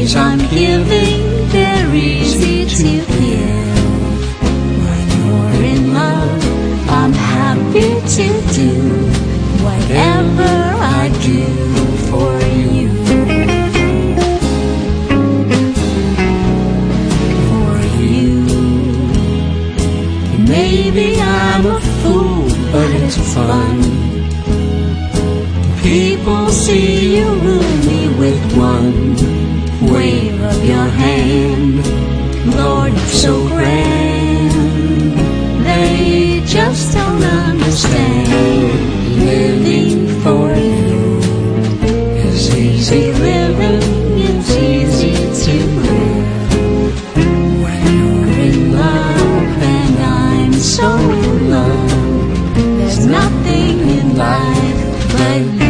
days I'm giving, they're easy to give. When you're in love, I'm happy to do whatever I do for you. For you. Maybe I'm a fool, but it's fun. People see you rule me with one wave of your hand. Lord, it's so grand. They just don't understand. Living for you is easy living, it's easy to live. When you're in love and I'm so in love, there's nothing in life but you.